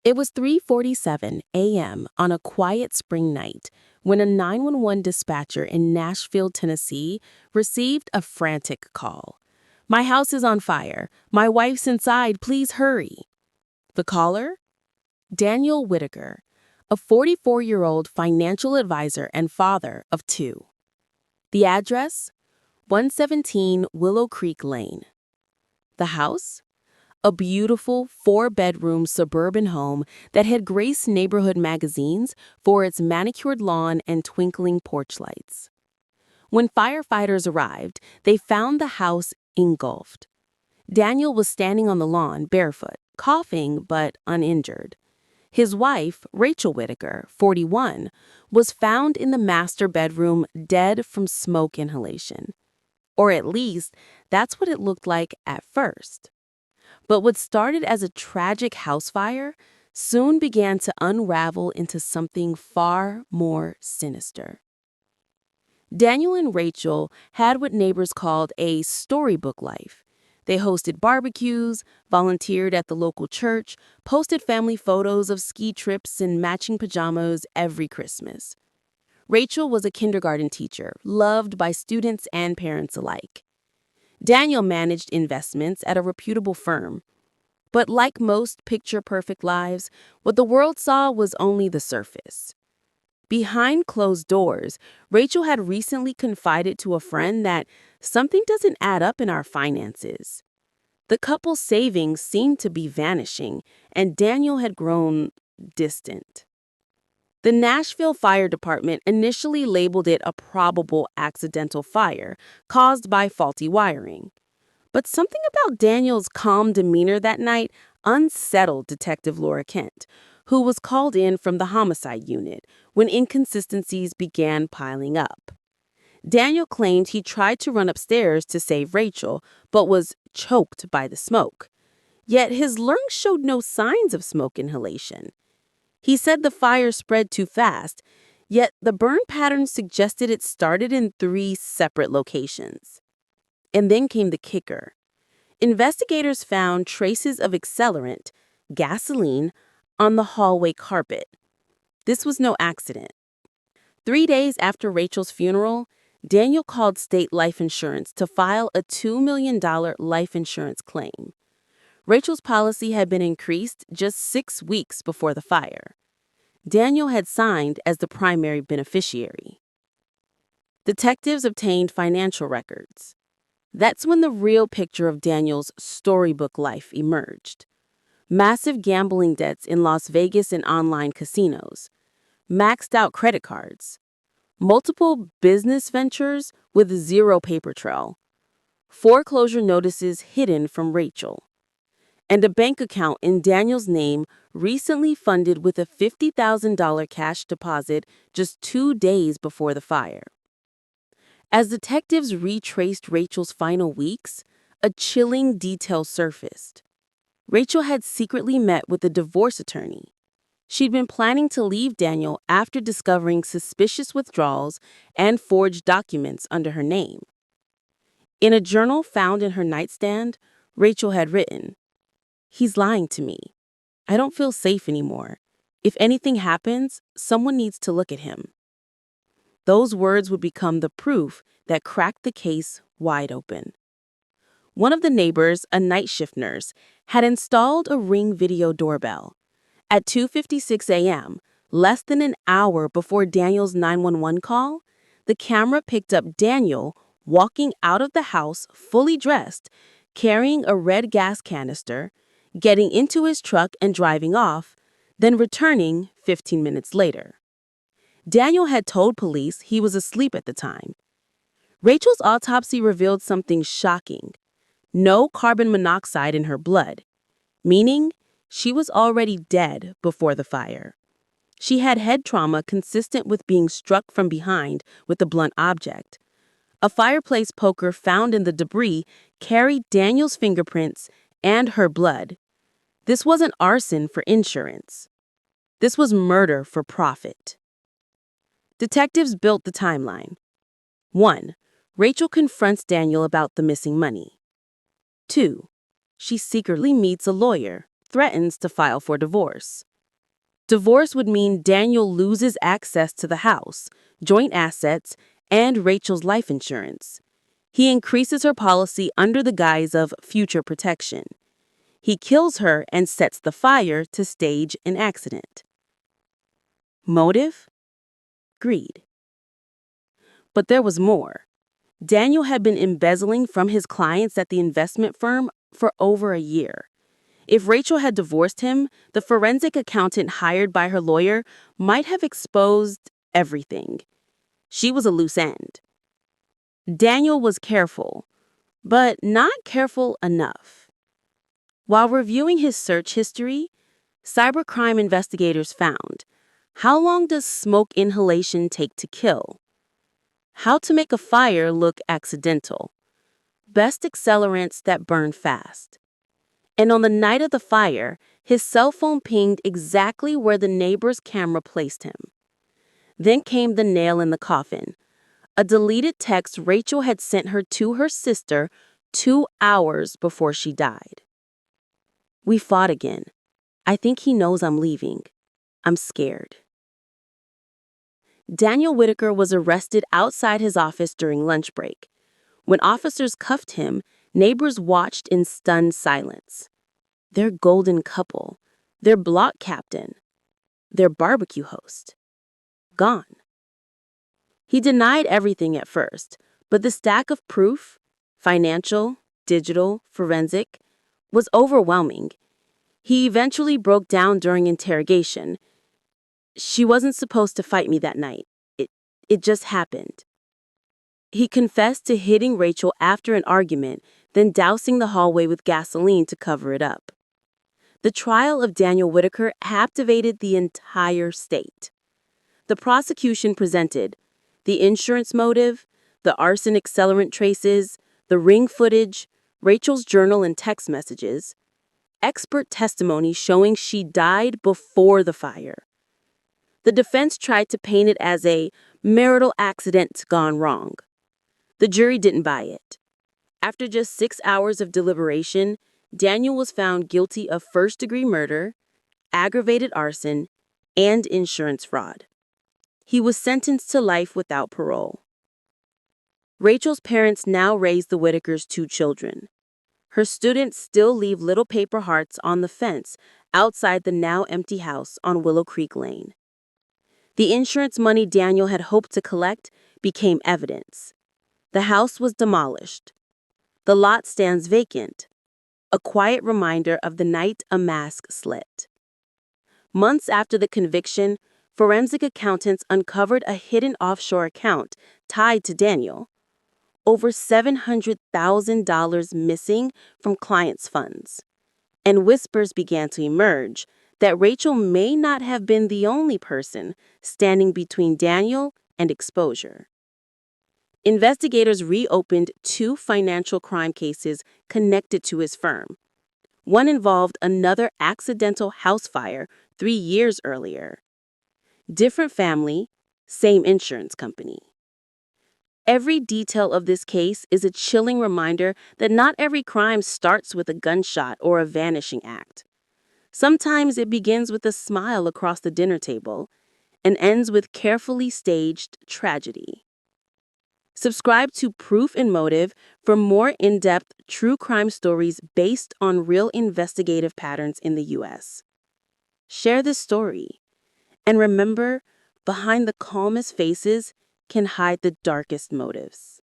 It was 3:47 a.m. on a quiet spring night when a 911 dispatcher in Nashville, Tennessee, received a frantic call. "My house is on fire. My wife's inside. Please hurry." The caller? Daniel Whitaker, a 44-year-old financial advisor and father of two. The address? 117 Willow Creek Lane. The house? A beautiful four-bedroom suburban home that had graced neighborhood magazines for its manicured lawn and twinkling porch lights. When firefighters arrived, they found the house engulfed. Daniel was standing on the lawn barefoot, coughing but uninjured. His wife, Rachel Whitaker, 41, was found in the master bedroom dead from smoke inhalation. Or at least, that's what it looked like at first. But what started as a tragic house fire soon began to unravel into something far more sinister. Daniel and Rachel had what neighbors called a storybook life. They hosted barbecues, volunteered at the local church, posted family photos of ski trips and matching pajamas every Christmas. Rachel was a kindergarten teacher, loved by students and parents alike. Daniel managed investments at a reputable firm. But like most picture-perfect lives, what the world saw was only the surface. Behind closed doors, Rachel had recently confided to a friend that something doesn't add up in our finances. The couple's savings seemed to be vanishing, and Daniel had grown distant. The Nashville Fire Department initially labeled it a probable accidental fire caused by faulty wiring. But something about Daniel's calm demeanor that night unsettled Detective Laura Kent, who was called in from the homicide unit when inconsistencies began piling up. Daniel claimed he tried to run upstairs to save Rachel, but was choked by the smoke. Yet his lungs showed no signs of smoke inhalation. He said the fire spread too fast, yet the burn pattern suggested it started in 3 separate locations. And then came the kicker. Investigators found traces of accelerant, gasoline, on the hallway carpet. This was no accident. 3 days after Rachel's funeral, Daniel called state life insurance to file a $2 million life insurance claim. Rachel's policy had been increased just 6 weeks before the fire. Daniel had signed as the primary beneficiary. Detectives obtained financial records. That's when the real picture of Daniel's storybook life emerged. Massive gambling debts in Las Vegas and online casinos, maxed out credit cards, multiple business ventures with zero paper trail, foreclosure notices hidden from Rachel, and a bank account in Daniel's name recently funded with a $50,000 cash deposit just 2 days before the fire. As detectives retraced Rachel's final weeks, a chilling detail surfaced. Rachel had secretly met with a divorce attorney. She'd been planning to leave Daniel after discovering suspicious withdrawals and forged documents under her name. In a journal found in her nightstand, Rachel had written, "He's lying to me. I don't feel safe anymore. If anything happens, someone needs to look at him." Those words would become the proof that cracked the case wide open. One of the neighbors, a night shift nurse, had installed a Ring video doorbell. At 2:56 a.m., less than an hour before Daniel's 911 call, the camera picked up Daniel walking out of the house fully dressed, carrying a red gas canister, getting into his truck and driving off, then returning 15 minutes later. Daniel had told police he was asleep at the time. Rachel's autopsy revealed something shocking. No carbon monoxide in her blood, meaning she was already dead before the fire. She had head trauma consistent with being struck from behind with a blunt object. A fireplace poker found in the debris carried Daniel's fingerprints and her blood. This wasn't arson for insurance. This was murder for profit. Detectives built the timeline. 1. Rachel confronts Daniel about the missing money. 2. She secretly meets a lawyer, threatens to file for divorce. Divorce would mean Daniel loses access to the house, joint assets, and Rachel's life insurance. He increases her policy under the guise of future protection. He kills her and sets the fire to stage an accident. Motive? Greed. But there was more. Daniel had been embezzling from his clients at the investment firm for over a year. If Rachel had divorced him, the forensic accountant hired by her lawyer might have exposed everything. She was a loose end. Daniel was careful, but not careful enough. While reviewing his search history, cybercrime investigators found: how long does smoke inhalation take to kill? How to make a fire look accidental? Best accelerants that burn fast. And on the night of the fire, his cell phone pinged exactly where the neighbor's camera placed him. Then came the nail in the coffin: a deleted text Rachel had sent to her sister 2 hours before she died. "We fought again. I think he knows I'm leaving. I'm scared." Daniel Whitaker was arrested outside his office during lunch break. When officers cuffed him, neighbors watched in stunned silence. Their golden couple, their block captain, their barbecue host, gone. He denied everything at first, but the stack of proof, financial, digital, forensic, was overwhelming. He eventually broke down during interrogation. "She wasn't supposed to fight me that night. It just happened." He confessed to hitting Rachel after an argument, then dousing the hallway with gasoline to cover it up. The trial of Daniel Whitaker captivated the entire state. The prosecution presented the insurance motive, the arson accelerant traces, the ring footage, Rachel's journal and text messages, expert testimony showing she died before the fire. The defense tried to paint it as a marital accident gone wrong. The jury didn't buy it. After just 6 hours of deliberation, Daniel was found guilty of first-degree murder, aggravated arson, and insurance fraud. He was sentenced to life without parole. Rachel's parents now raise the Whitakers' 2 children. Her students still leave little paper hearts on the fence outside the now empty house on Willow Creek Lane. The insurance money Daniel had hoped to collect became evidence. The house was demolished. The lot stands vacant, a quiet reminder of the night a mask slipped. Months after the conviction, forensic accountants uncovered a hidden offshore account tied to Daniel. Over $700,000 missing from clients' funds. And whispers began to emerge that Rachel may not have been the only person standing between Daniel and exposure. Investigators reopened 2 financial crime cases connected to his firm. One involved another accidental house fire 3 years earlier. Different family, same insurance company. Every detail of this case is a chilling reminder that not every crime starts with a gunshot or a vanishing act. Sometimes it begins with a smile across the dinner table and ends with carefully staged tragedy. Subscribe to Proof and Motive for more in-depth true crime stories based on real investigative patterns in the U.S. Share this story. And remember, behind the calmest faces can hide the darkest motives.